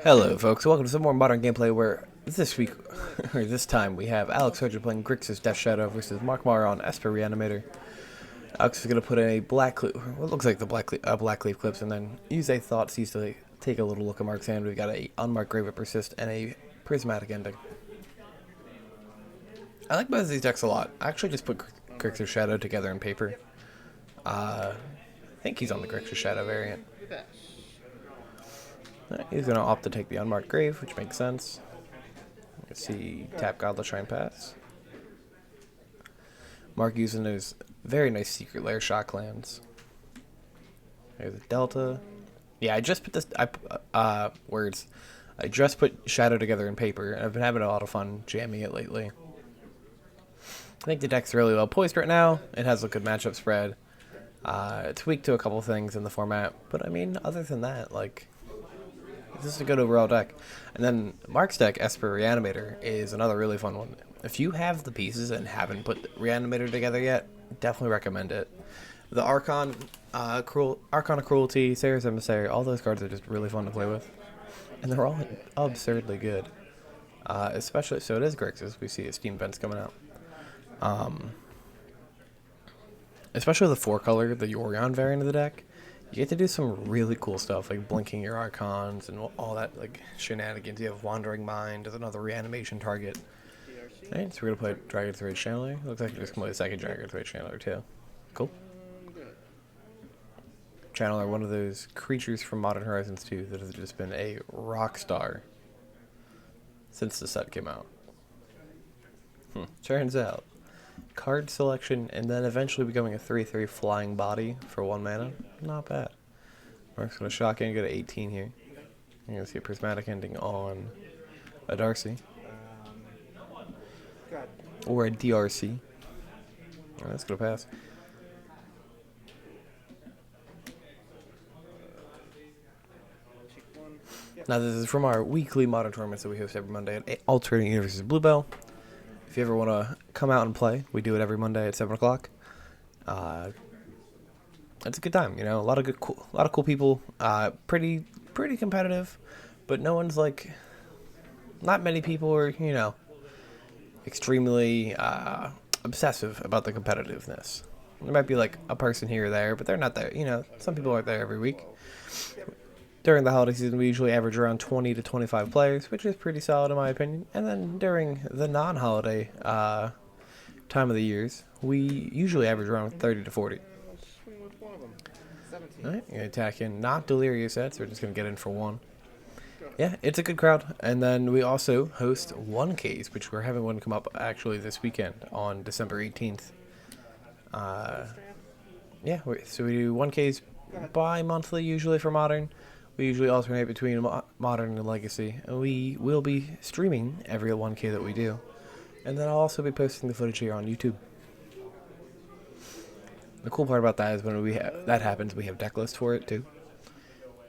Hello folks, welcome to some more modern gameplay where this week, or this time, we have Alex Hodger playing Grixis Death Shadow versus Mark Mar on Esper Reanimator. Alex is going to put in a what looks like the black leaf clips, and then use a thought seize to take a little look at Mark's hand. We've got a unmarked Grave of Persist and a prismatic ending. I like both of these decks a lot. I actually just put Grixis Shadow together in paper. I think he's on the Grixis Shadow variant. He's going to opt to take the unmarked Grave, which makes sense. Let's see, tap Godless Shrine Pass. Mark using those very nice Secret Lair Shocklands. There's a Delta. Yeah, I just put this, words. I just put Shadow together in paper, and I've been having a lot of fun jamming it lately. I think the deck's really well poised right now. It has a good matchup spread. It's weak to a couple things in the format, but I mean, other than that, like, this is a good overall deck. And then Mark's deck, Esper Reanimator, is another really fun one. If you have the pieces and haven't put Reanimator together yet, definitely recommend it. The Archon of Cruelty, Sarah's Emissary, all those cards are just really fun to play with. And they're all absurdly good. Especially, so it is Grixis. We see Steam Vents coming out. Especially the 4-color, the Yorion variant of the deck. You get to do some really cool stuff, like blinking your Archons and all that, like, shenanigans. You have Wandering Mind as another reanimation target. Alright, so we're going to play Dragon's Rage Channeler. Looks like we're just going to play the second Dragon's Rage Channeler, too. Cool. Channeler, one of those creatures from Modern Horizons 2 that has just been a rock star since the set came out. Turns out, card selection and then eventually becoming a 3/3 flying body for 1 mana. Not bad. Mark's going to shock in, go to 18 here. You're going to see a prismatic ending on a Darcy. Or a DRC. Alright, that's going to pass. Now this is from our weekly modern tournaments that we host every Monday at AlternateUniversesLive Bluebell. If you ever want to come out and play, we do it every Monday at 7 o'clock. It's a good time, you know. A lot of cool people. Pretty competitive, but no one's like. Not many people are, you know, extremely obsessive about the competitiveness. There might be like a person here or there, but they're not there. You know, some people aren't there every week. During the holiday season, we usually average around 20 to 25 players, which is pretty solid in my opinion. And then during the non-holiday time of the years, we usually average around 30 to 40. Alright, you're attacking not Delirious yet, so we're just going to get in for 1. Yeah, it's a good crowd. And then we also host 1Ks, which we're having one come up actually this weekend on December 18th. Yeah, so we do 1Ks bi-monthly usually for Modern. We usually alternate between Modern and Legacy, and we will be streaming every 1K that we do. And then I'll also be posting the footage here on YouTube. The cool part about that is when that happens, we have deck lists for it too.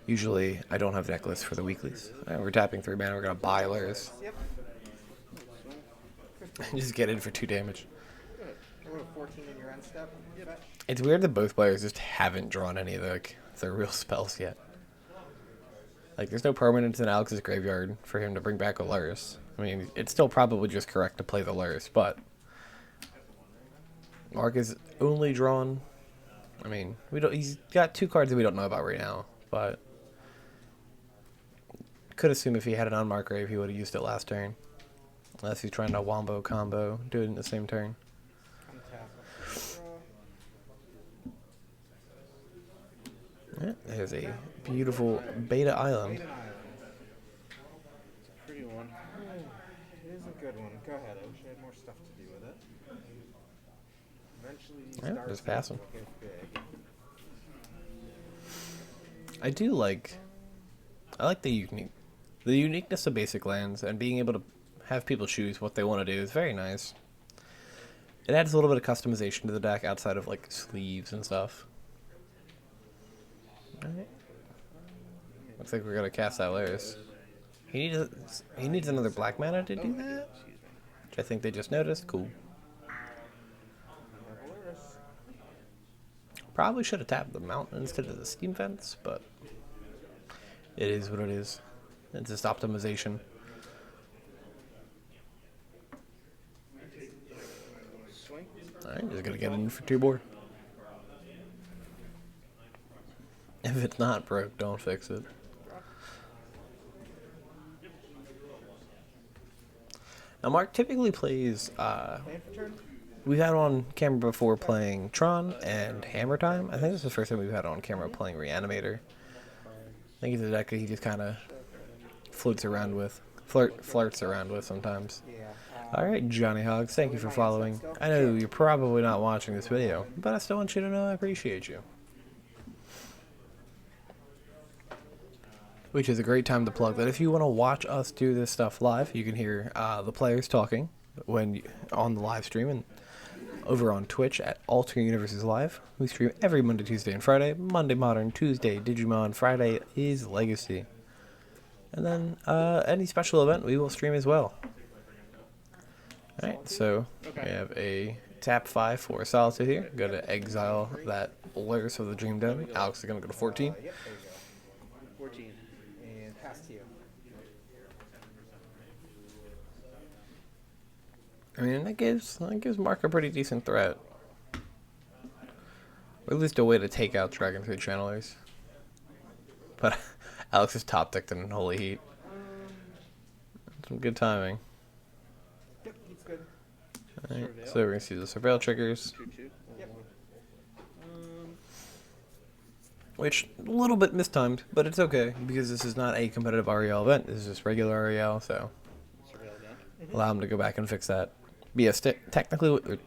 Usually, I don't have deck lists for the weeklies. We're tapping 3 mana, we're going to buy Lurs. Just get in for 2 damage. It's weird that both players just haven't drawn any of their real spells yet. Like, there's no permanence in Alex's graveyard for him to bring back a Lurrus. I mean, it's still probably just correct to play the Lurrus, but Mark is only drawn. I mean, he's got 2 cards that we don't know about right now, but could assume if he had an unmarked grave, he would have used it last turn. Unless he's trying to wombo combo, do it in the same turn. Yeah, there's a beautiful Beta Island. It's a pretty one. It is a good one. Go ahead. I wish I had more stuff to do with it. Eventually, Yeah, just pass him. Get big. I like the uniqueness of basic lands, and being able to have people choose what they want to do is very nice. It adds a little bit of customization to the deck outside of like sleeves and stuff. Alright. Looks like we're gonna cast that Lurrus. He needs another black mana to do that, which I think they just noticed. Cool. Probably should have tapped the mountain instead of the Steam Fence, but it is what it is. It's just optimization. Swing. Alright, just gonna get in for 2 more. If it's not broke, don't fix it. Now, Mark typically plays, Plan for turn? we've had on camera before playing Tron and Hammer Time. I think this is the first time we've had on camera playing Reanimator. I think it's a deck that he just kind of flirts around with sometimes. Yeah. Alright, Johnny Hogs, thank you for following. I know you're probably not watching this video, but I still want you to know I appreciate you. Which is a great time to plug that if you want to watch us do this stuff live, you can hear the players talking on the live stream and over on Twitch at AlternateUniversesLive. We stream every Monday, Tuesday, and Friday. Monday Modern, Tuesday Digimon, Friday is Legacy. And then any special event we will stream as well. Alright, so we have a tap 5 for Solitude here. Go to exile that Lurrus of the Dream Den. Alex is going to go to 14. Yep, there you go. 14. And pass to you. I mean, that gives Mark a pretty decent threat. Or at least a way to take out Dragon 3 Channelers. But Alex is top decked in Holy Heat. Some good timing. Yep, he's good. Alright, so we're going to see the Surveil triggers. 2/2. Yep. Which, a little bit mistimed, but it's okay, because this is not a competitive REL event. This is just regular REL, so Surveil down. allow him to go back and fix that. But yes, technically,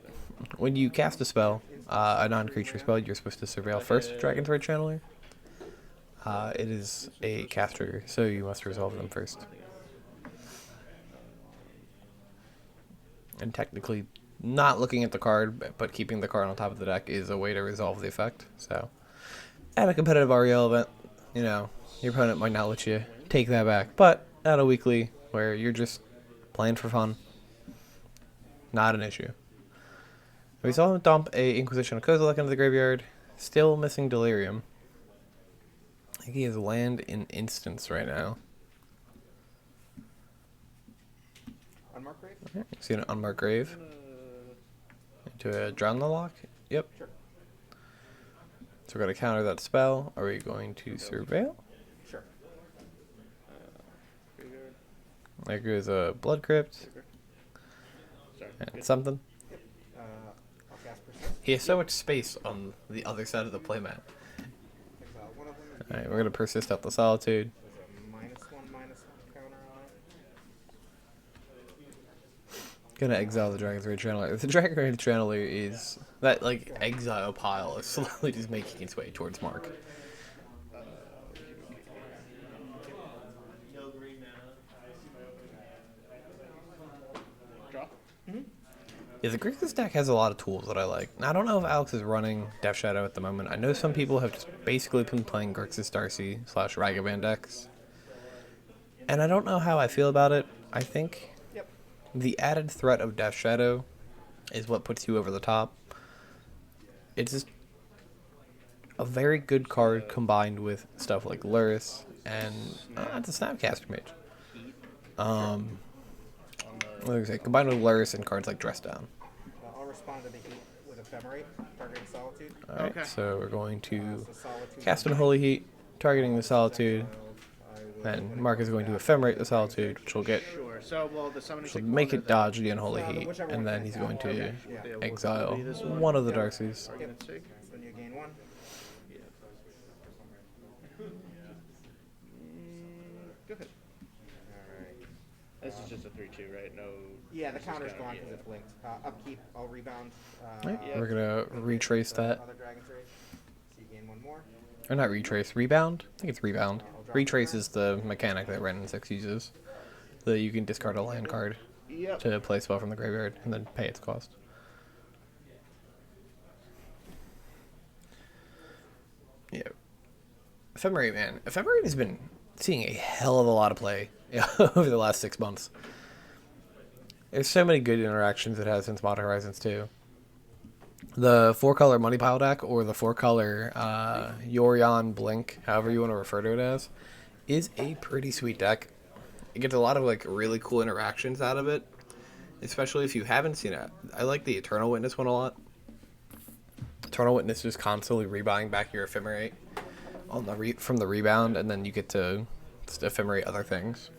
when you cast a spell, a non-creature spell, you're supposed to Surveil first, Dragon Thread Channeler. It is a cast trigger, so you must resolve them first. And technically, not looking at the card, but keeping the card on top of the deck is a way to resolve the effect, so... At a competitive REL event, you know, your opponent might not let you take that back. But at a weekly, where you're just playing for fun, not an issue. We saw him dump a Inquisition of Kozilek into the graveyard. Still missing Delirium. I think he has land in instance right now. Unmarked grave? Okay, see an unmarked grave. Into a Drown the Lock? Yep. Sure. So we're going to counter that spell. Are we going to Surveil? Sure. There goes a Blood Crypt. Sorry. And something. I'll cast Persist. He has so much space on the other side of the playmat. Exile one of them. Alright, we're going to persist out the Solitude. There's a -1/-1 counter on it. Gonna exile the Dragon Thread Channeler. The Dragon Thread Channeler is... That, like, exile pile is slowly just making its way towards Mark. Draw. Yeah, the Grixis deck has a lot of tools that I like. Now, I don't know if Alex is running Death Shadow at the moment. I know some people have just basically been playing Grixis Darcy / Ragavan decks. And I don't know how I feel about it. I think the added threat of Death Shadow is what puts you over the top. It's just a very good card combined with stuff like Lurrus and it's a Snapcaster Mage. What was I say? Combined with Lurrus and cards like Dress Down. I'll respond to the heat with Ephemerate, targeting Solitude. Alright, Okay. so we're going to So Solitude cast an Holy Heat, targeting the Solitude. Then Mark is going to Ephemerate the Solitude, which will get Sure. So, well, the summoning So make it dodge the Unholy So, Heat, whichever and one then you he's cast. going to Okay. exile This one. one of the Darcies. Argument's sake. So then you gain 1. Go ahead. Alright. This is just a 3/2, right? No. Yeah, the this is counter's counter, gone yeah. because it blinked. Upkeep, I'll rebound. Right, Yeah. we're gonna retrace that. Other Dragon's Rage. So you gain 1 more. Or not retrace, rebound? I think it's rebound. Retrace is the mechanic that Ren 6 uses. That you can discard a land card Yep. to play a spell from the graveyard and then pay its cost. Yeah. Ephemerate, man. Ephemerate has been seeing a hell of a lot of play over the last 6 months. There's so many good interactions it has since Modern Horizons 2. The 4-color Money Pile deck, or the 4-color Yorion Blink, however you want to refer to it as, is a pretty sweet deck. it gets a lot of like really cool interactions out of it. Especially if you haven't seen it. I like the Eternal Witness one a lot. Eternal Witness is constantly rebuying back your ephemerate on the from the rebound, and then you get to ephemerate other things.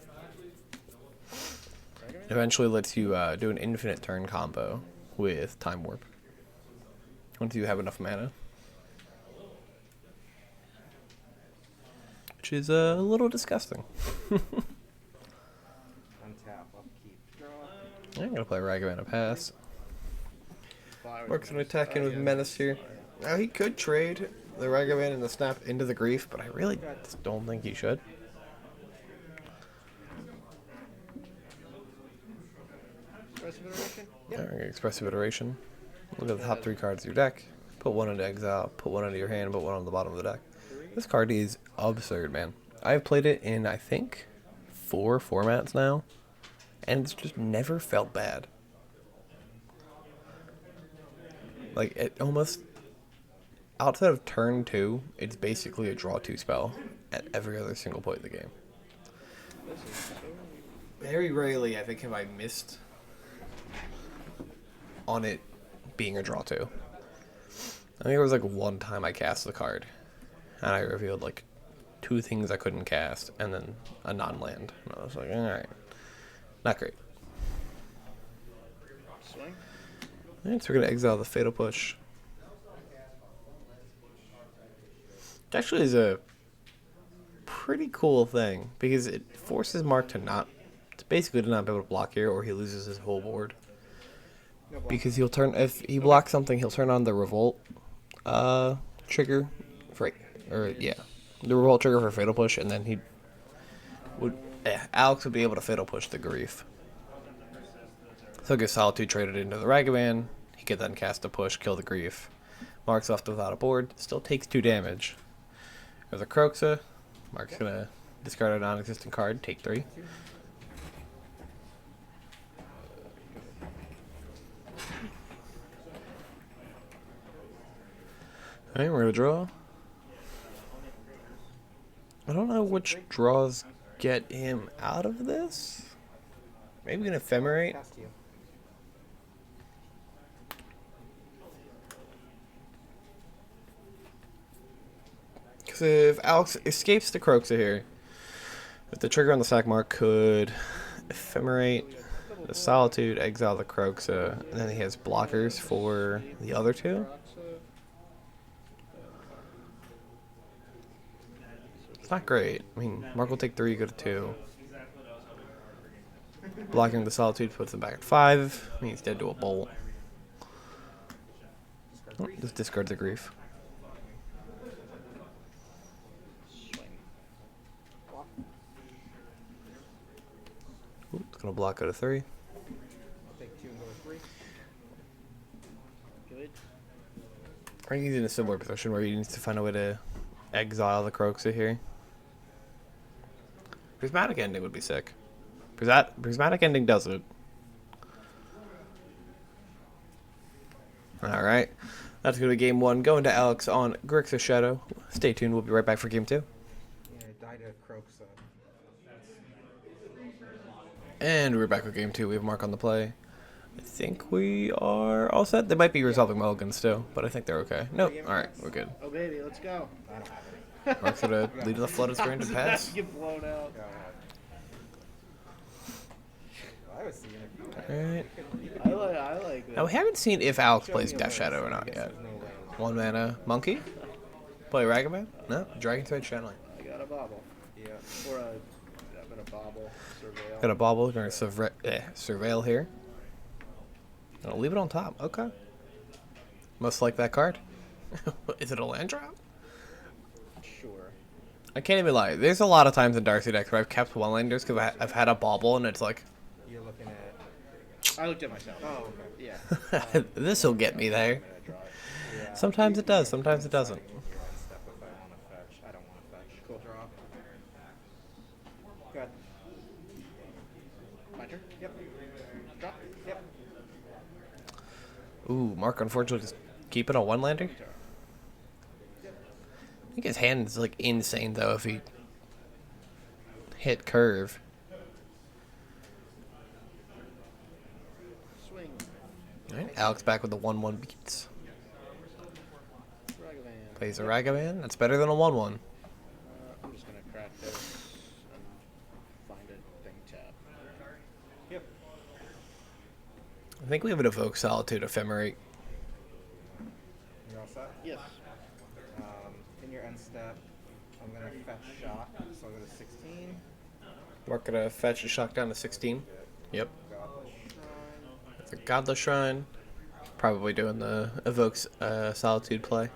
It eventually lets you do an infinite turn combo with Time Warp. Once you have enough mana. Which is a little disgusting. Untap, upkeep, draw. I'm going to play Ragavan a pass. Flowers Mark's going to and attack in with yeah, Menace here. Now he could trade the Ragavan and the Snap into the Grief, but I really just don't think he should. Expressive iteration? Alright, Expressive Iteration. Look at the top 3 cards of your deck. Put one into exile, put one into your hand, put one on the bottom of the deck. This card is absurd, man. I've played it in, I think, 4 formats now, and it's just never felt bad. Like, it almost, outside of turn 2, it's basically a draw 2 spell at every other single point in the game. This is so... Very rarely, I think, have I missed on it being a draw 2. I think it was like one time I cast the card, and I revealed like 2 things I couldn't cast, and then a non-land. And I was like, alright. Not great. Swing? Alright, so we're going to exile the Fatal Push. Which actually is a pretty cool thing, because it forces Mark to basically to not be able to block here, or he loses his whole board. No block. Because he'll turn, if he blocks something, he'll turn on the Revolt trigger for, the Revolt trigger for Fatal Push, and then Alex would be able to Fatal Push the Grief. So he'll get Solitude traded into the Ragavan, he could then cast a push, kill the Grief. Mark's left without a board, still takes 2 damage. There's a Croxa, Mark's gonna discard a non-existent card, take 3. Alright, we're gonna draw. I don't know which draws get him out of this. Maybe an Ephemerate. Cast you. Because if Alex escapes the Croxa here, with the trigger on the sack, Mark could Ephemerate the Solitude, exile the Croxa, and then he has blockers for the other 2. It's not great. I mean, Mark will take 3, go to 2. Blocking the Solitude puts him back at 5. I mean, he's dead to a bolt. Oh, just discard the Grief. Swing. Block. Ooh, it's gonna block, go to 3. I'll take 2 and go to 3. Good. I think he's in a similar position where he needs to find a way to exile the Croxa here. Prismatic Ending would be sick. Prismatic Ending does it. Alright. That's going to be game 1. Going to Alex on Grixis Shadow. Stay tuned. We'll be right back for game 2. Yeah, die to Croxa. And we're back with game 2. We have Mark on the play. I think we are all set. They might be resolving mulligans still, but I think they're okay. Nope. Alright, we're good. Oh, baby, let's go. I don't have any. Mark's going to lead to the flooded screen to pass. Get blown out. Go ahead. Well, I was seeing if you had. Alright. I like that. Now, we haven't seen if Alex plays Death Shadow or not yet. There's no lands. 1 mana Monkey? Play Ragavan? No? Dragon's Rage Channeling. I got a bobble. Yeah. Or I've got a bobble. Surveil. Got a bobble. We're going to surveil here. I'll leave it on top. Okay. Must like that card. Is it a land drop? Sure. I can't even lie. There's a lot of times in Darcy decks where I've kept one-landers because I've had a bobble and it's like, You're looking at. I looked at myself. Oh, okay. Yeah. this'll get me there. I'm gonna draw it. Yeah. Sometimes it does. Sometimes it doesn't. You're right, step if I want to fetch. I don't want to fetch. Cool. Draw. Go ahead. My turn? Yep. Drop. Yep. Ooh, Mark unfortunately just keeping a one-lander. I think his hand is like insane though if he hit curve. Alright, Alex back with the 1-1 beats. Ragavan. Plays a Ragavan. That's better than a 1-1. I'm just gonna crack this and find it, then tap. Yep. I think we have an Evoke Solitude Ephemerate. You're all set? Yes. In your end step, I'm gonna fetch shock, so I'll go to 16. We're gonna fetch a shock down to 16. Yep. Godless Shrine. It's a Godless Shrine. Probably doing the Evoke Solitude play.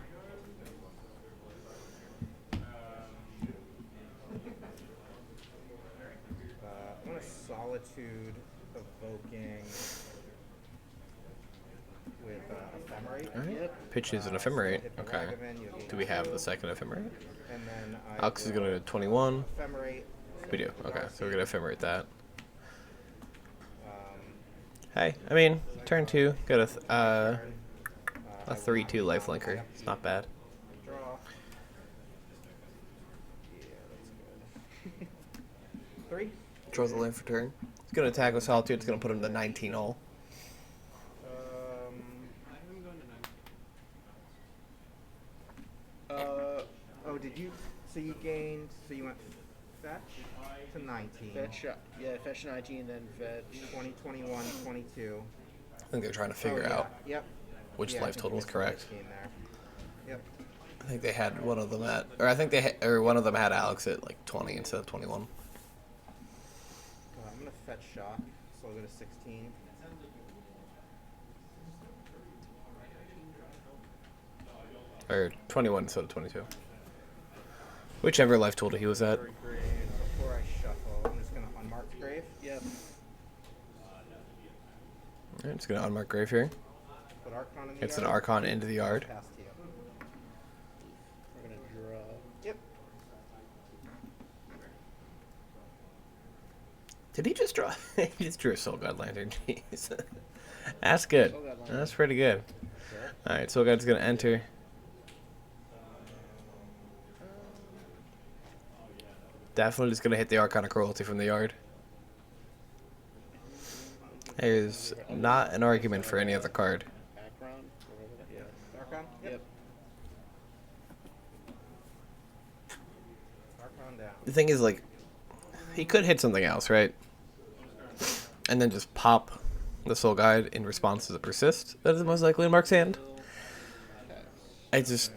I'm gonna Solitude evoking with Ephemerate. Alright. Yep. Pitches an So Ephemerate. hit the Okay. Ragavan, you'll gain Do we have 2, the second Ephemerate? And then Alex is gonna do 21. Ephemerate. We do. Okay, so we're gonna Ephemerate that. Um, Hey, I mean, turn 2. Got turn, a I 3/2 will lifelinker. not It's not bad. draw. Yeah, that's good. 3. Draws the land for turn. It's gonna attack with Solitude. It's gonna put him to 19 all. Oh, did you? So you gained. So you went fetch to 19. Fetch, yeah, fetch 19, then fetch. 20, 21, 22. I think they're trying to figure Oh, yeah. out Yep. which Yeah, I life think total you is missed the correct. first game there. Yep. I think they had one of them at, or I think or one of them had Alex at like 20 instead of 21. I'm gonna fetch shock, so I'll go to 16. Or 21 instead of 22. Whichever life total he was at. Grave. Before I shuffle, I'm just gonna unmark grave. Yep. Alright, just gonna unmark grave here. Put Archon in the It's an yard. Archon into the yard. Pass to you. We're gonna draw. Yep. Did he just draw? He just drew a Soul God Lantern. Jeez. That's good. Soul God Lantern. That's pretty good. Sure. Alright, Soul God's gonna enter. Definitely just gonna hit the Archonic Cruelty from the yard. There's not an argument for any other card. Background. Whatever that. Yeah. Archon. Yep. Archon down. The thing is, like, he could hit something else, right? And then just pop the Soul Guide in response to the Persist. That is most likely in Mark's hand. I just,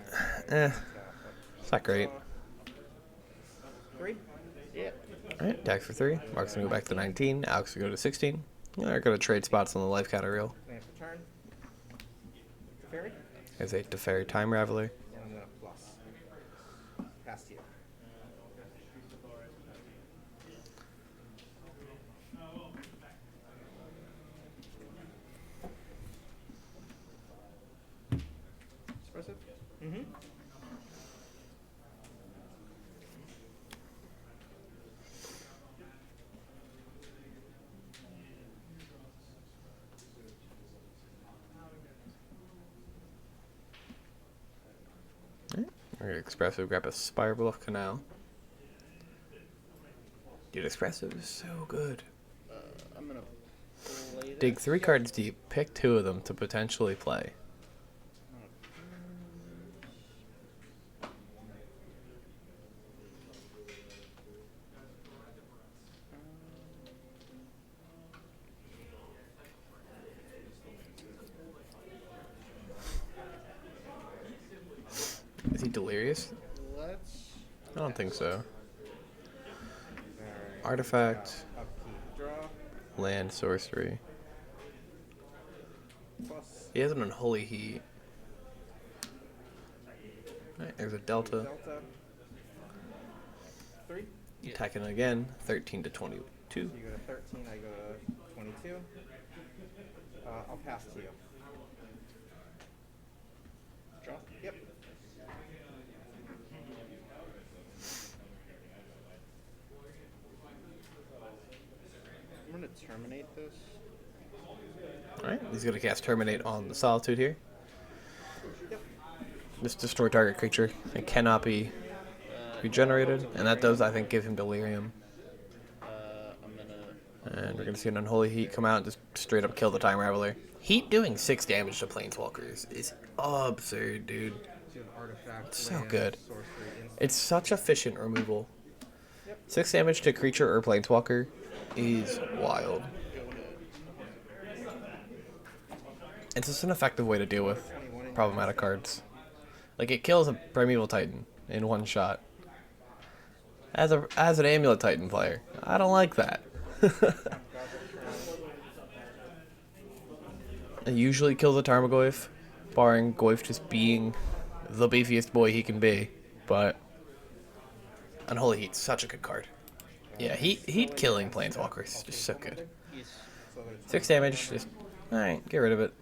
it's not great. 3. Yeah. Alright, attack for 3. Mark's gonna go back to 19. Alex will go to 16. They're gonna trade spots on the life counter reel. Land for turn. Fairy. There's a Teferi Time Raveler. And I'm gonna plus. Pass to you. Expressive. Mm-hmm. We're gonna Expressive, grab a Spirebluff Canal. Dude, Expressive is so good. I'm gonna play Dig this. 3 cards deep, pick 2 of them to potentially play. Is he delirious? Let's. I don't think so. Alright. Artifact, Upkeep. Draw. land, sorcery. Plus. He has an Unholy Heat. Alright, there's a Delta. Delta. 3. Attacking again, 13 to 22. You go to 13, I go to 22. I'll pass to you. Draw. Yep. I'm gonna terminate this. Alright, he's gonna cast Terminate on the Solitude here. Yep. Just destroy target creature. It cannot be regenerated, and that does, I think, give him Delirium. I'm gonna And we're going to see an Unholy Heat come out and just straight up kill the Time Raveler. Heat doing 6 damage to Planeswalkers is absurd, dude. To an artifact, So land, good. sorcery, instant. It's such efficient removal. Yep. 6 damage to creature or Planeswalker is wild. It's just an effective way to deal with problematic cards. Like, it kills a Primeval Titan in one shot. As an Amulet Titan player, I don't like that. It usually kills a Tarmogoyf, barring Goyf just being the beefiest boy he can be. But Unholy Heat's such a good card. Yeah, Heat killing Planeswalkers is just so good. 6 damage, just alright, get rid of it.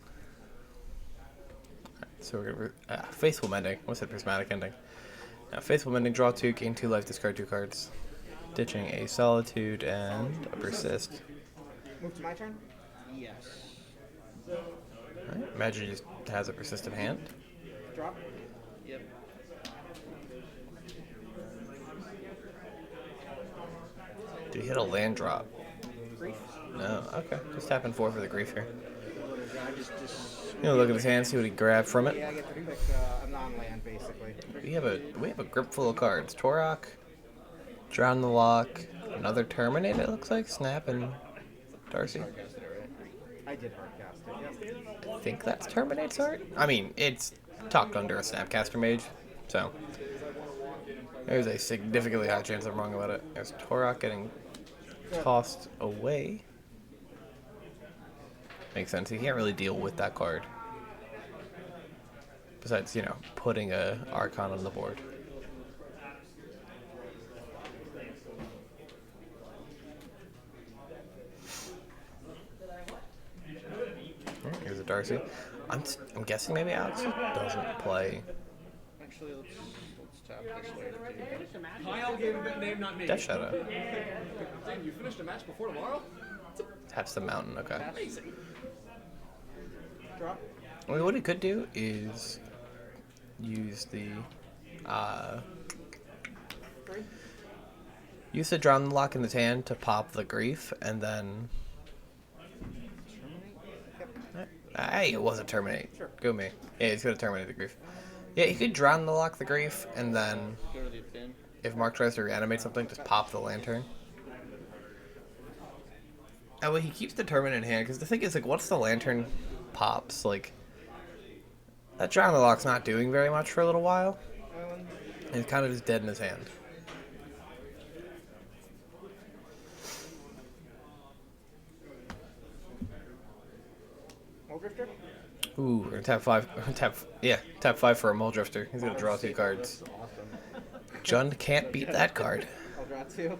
So we're gonna Faithful Mending. What's that? Prismatic Ending. Now Faithful Mending, draw 2, gain 2 life, discard 2 cards. Ditching a Solitude and a Persist. Move to my turn. Yes. Alright, Imagine just has a persistent hand. Drop. Yep. Did he hit a land drop? Grief. No. Okay. Just tapping 4 for the grief here. I just You know, look at his hand, see what he grabbed from it. Yeah, I get to pick a non-land basically. We have a grip full of cards. Torok, Drown the Lock, another Terminate. It looks like Snap and Darcy. I did hardcast it. Yes. I think that's Terminate's art. I mean, it's tucked under a Snapcaster Mage, so there's a significantly high chance I'm wrong about it. There's Torok getting tossed away. Makes sense. He can't really deal with that card. Besides, you know, putting a Archon on the board. Here's a Darcy. I'm guessing maybe Alex doesn't play actually let's tap this later. Kyle gave him that name, not me. Death Shadow. Damn, you finished a match before tomorrow? Taps the mountain. Okay. Amazing. Drop. I mean, what he could do is use the use the Drown the Lock in his hand to pop the grief, and then hey, it wasn't terminate. Sure. Go me. Yeah, he's gonna terminate the grief. Yeah, he could Drown the Lock the grief, and then Go to the bin. if Mark tries to reanimate something, just pop the lantern. Oh, well, he keeps the Terminate in hand, because the thing is, like, once the lantern pops, like, that Drown the Lock's not doing very much for a little while. And it's kind of just dead in his hand. Mole Drifter. Ooh, we're gonna tap 5. Tap 5 for a Mole Drifter. He's gonna draw 2 cards. Awesome. Jund can't beat that card. I'll draw 2.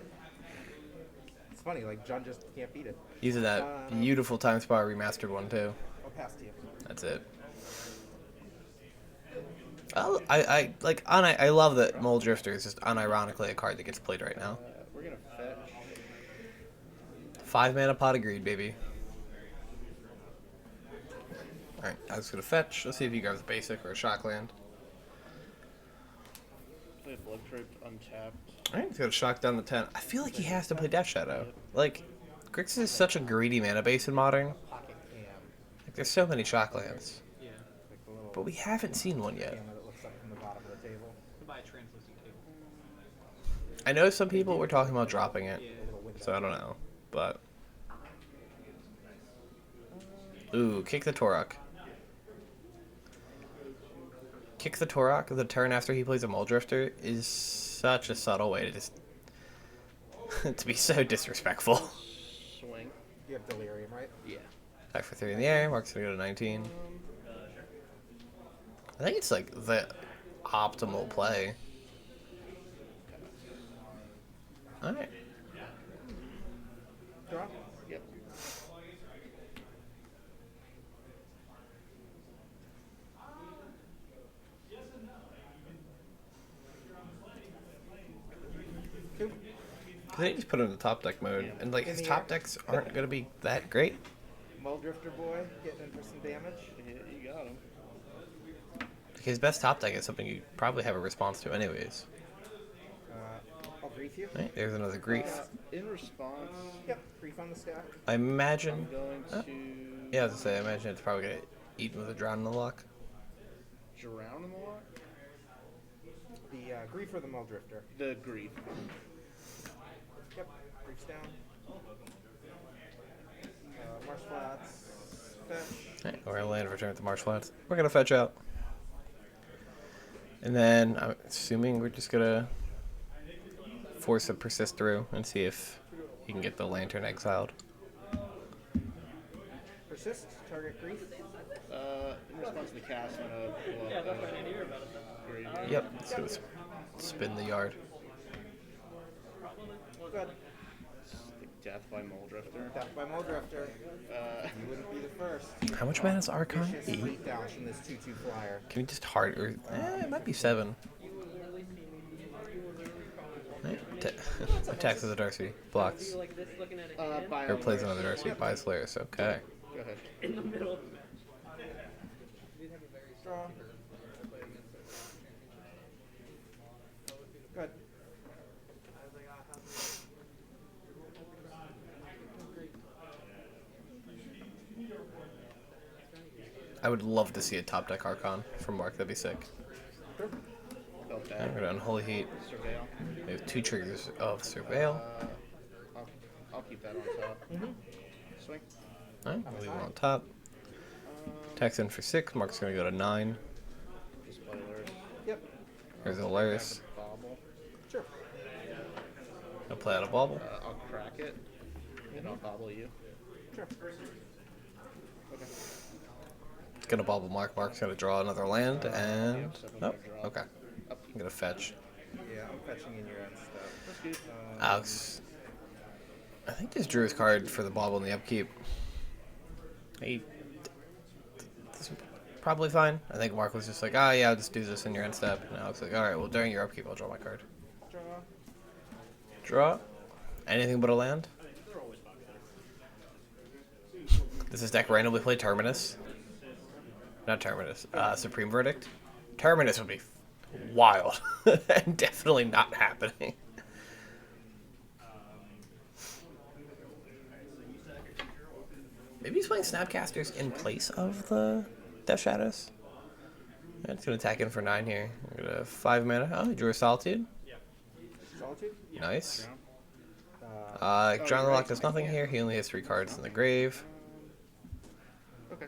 It's funny, like John just can't beat it. Using that beautiful Time Spire remastered one too. I'll pass to you. That's it. I love that Mole Drifter is just unironically a card that gets played right now. We're gonna fetch. 5 mana Pot of Greed, baby. Alright, I was gonna fetch. Let's see if he grabs a basic or a shock land. Play Blood Trip untapped. Alright, he's gonna shock down the 10. I feel like he has to play Death Shadow. Like, Grixis is such a greedy mana base in Modern. Pocket cam. Like, there's so many shock lands. Yeah. Like the little But we haven't seen one yet. camera that looks up from the bottom of the table. Buy a translucent table. I know some people were talking about dropping it, The little window. so I don't know. But. Ooh, kick the Torok. Kick the Torok the turn after he plays a Mole Drifter is such a subtle way to just to be so disrespectful. Swing. You have Delirium, right? Yeah. Back for 3 in the air. Mark's gonna go to 19. I think it's like the optimal play. Alright. Draw. Yep. Two. They just put him in the top deck mode, and like his In the top air. decks aren't gonna be that great. Mole Drifter boy getting in for some damage. Yeah, you got him. His best top deck is something you probably have a response to anyways. I'll Grief you? Right, there's another grief. In response, Yep, grief on the stack. I imagine. I'm going Huh? to Yeah, I was gonna say, I imagine it's probably gonna eat with a drown in the lock. drown in the lock. The grief or the Muldrifter? The grief. Yep, grief's down. Marsh Flats. Fetch. Right, we're gonna land return at the Marsh Flats. We're gonna fetch out. And then I'm assuming we're just gonna force a persist through and see if you can get the lantern exiled. Persist, target grief. In response to the cast, I'm gonna blow up the graveyard. Yep, let's do it. Spin the yard. Good. Death by Muldrifter. Death by Muldrifter. You wouldn't be the first. How much mana is Archon? Vicious 8? fleet downs from this 2/2 flyer. Can we just hard or it might be 7. Right. Attacks with the Darcy. Blocks. By Or plays another Darcy. Buys Laris. Okay. Go ahead. In the middle. Draw. Good. I would love to see a top deck Archon from Mark. That'd be sick. Felt Okay, that. we're gonna Unholy Heat. Surveil. We have 2 triggers of Surveil. I'll keep that on top. Swing. Alright, we'll leave it on top. Tax in for 6. Mark's gonna go to 9. Just play Lurrus. Yep. Here's a Laris. Bobble. Sure. I'll play out a bauble. I'll crack it, and I'll bobble you. Sure. Okay. Gonna bauble Mark. Mark's gonna draw another land and. so I'm Nope. gonna draw. Okay. I'm gonna fetch. Yeah, I'm fetching in your end stuff. That's good. Alex. I think just drew his card for the bauble in the upkeep. This is probably fine. I think Mark was just like, ah, yeah, I'll just do this in your end step. And Alex was like, alright, well, during your upkeep, I'll draw my card. Draw. Draw. Anything but a land. Does this deck randomly play Terminus? Not Terminus. Supreme Verdict. Terminus would be wild. And definitely not happening. Maybe he's playing Snapcasters in place of the Death Shadows. Yeah, it's going to attack in for 9 here. We're going to 5 mana. Oh, he drew a Solitude. Solitude. Nice. Uh, John the Lock does nothing here. He only has 3 cards in the grave. Okay.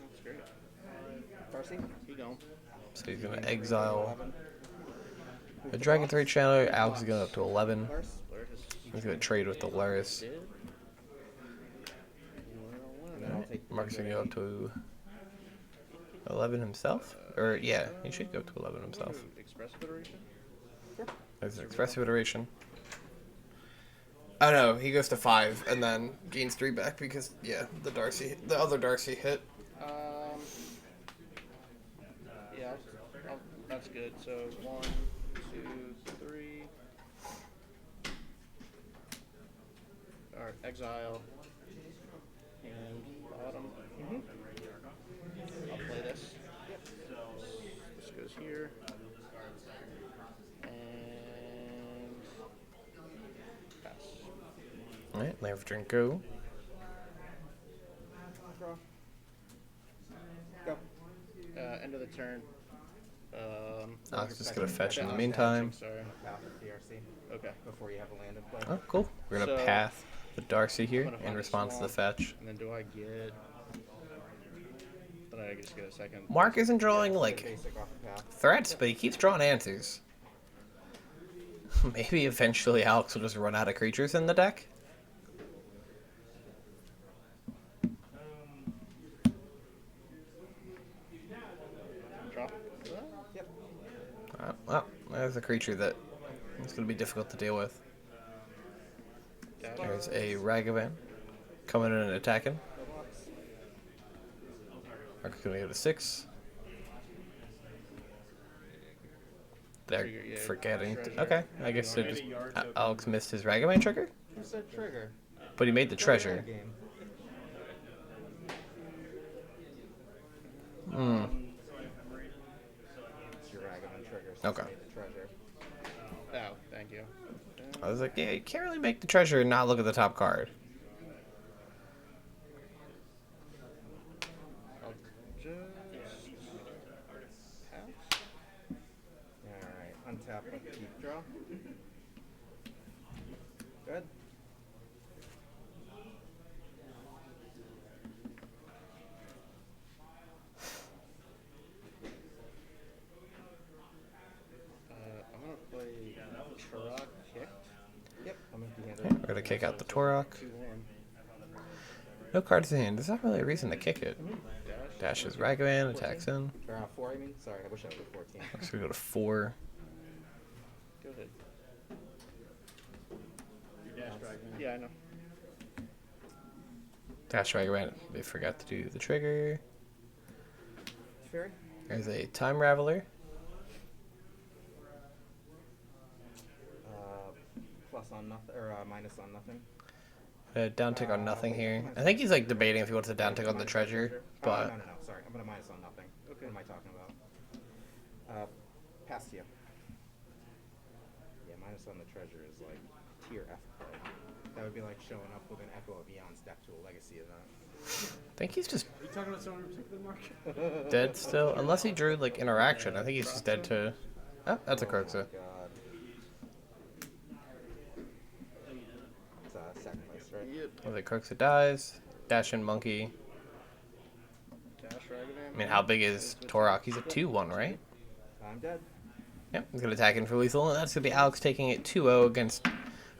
That's great. Darcy. Keep going. So he's going to exile 11. a Dragon 3 Channeler. Alex is going up to 11. Lurrus. Lurrus. He's going to trade with the Laris. Did. And then I'll take the Mark's going to go up to 11 himself. Or, yeah, he should go up to 11 himself. Express Federation. There's an expressive iteration. Oh no, he goes to 5 and then gains 3 back because, yeah, the other Darcy hit. Yeah, that's good. So 1, 2, 3. Alright, exile. And bottom. I'll play this. This goes here. And pass. Alright, land for turn go. Draw. Go. End of the turn. Alex is going to fetch in the I'm meantime. Sorry. Path of DRC. Okay. Before you have a land in play. Oh, cool. We're going to So, path the Darcy here I'm gonna in find a response to the swamp. fetch. And then do I get? Then I just get a second. Mark isn't drawing, Play like, basic off the path. threats, but he keeps drawing answers. Maybe eventually Alex will just run out of creatures in the deck. Draw. Yep. Well, there's a creature that is going to be difficult to deal with. There's a Ragavan coming in and attacking. Go box. Mark's going to go to 6. They're Trigger, yeah, forgetting. treasure. Okay, I guess they're just. Alex missed his Ragavan trigger, Who said trigger? but he made the treasure. Game. Hmm. It's your Ragavan trigger. So Okay. it's made the treasure. Oh, thank you. I was like, yeah, you can't really make the treasure and not look at the top card. I'll just pass. Alright, untap, keep draw. Good. I'm gonna play Turok kicked. Yep, I'm empty Okay, handed. we're gonna kick out the Torok. 2-1. No cards in hand. There's not really a reason to kick it. Dash. Dashes Ragavan, attacks in. Or 4, I mean? Sorry, I wish I was at 14. So we go to 4. Go ahead. Your dash drag, man. Yeah, I know. Dash Ragavan. They forgot to do the trigger. Fairy? There's a Time Raveler. Plus on nothing, or minus on nothing. Down tick on nothing here. I think he's like debating if he wants to down tick on the treasure, but No, sorry. I'm gonna minus on nothing. Okay. What am I talking about? Pass to you. Yeah, minus on the treasure is like tier F play. That would be like showing up with an Echo of Eon's deck to a legacy event. I think he's just Are you talking about someone in particular, Mark? dead still. Unless he drew like interaction. I think he's just dead to. Oh, that's a Croxa. God. It's a sacrifice, right? Yep. Well, the Croxa dies. Dash in Monkey. Dash Ragavan. I mean, how big is Torok? He's a 2-1, right? I'm dead. Yep, he's gonna attack in for lethal, and that's gonna be Alex taking it 2-0 against,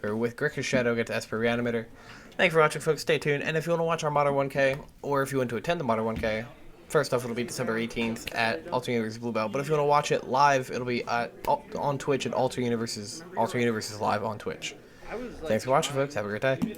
or with Grixis Shadow against Esper Reanimator. Thanks for watching, folks. Stay tuned, and if you want to watch our Modern 1K, or if you want to attend the Modern 1K, first off, it'll be December 18th at Alter Universes Blue Bell. But if you want to watch it live, it'll be on Twitch at Alter Universes Live on Twitch. I was like, Thanks for watching, folks. Have a great day.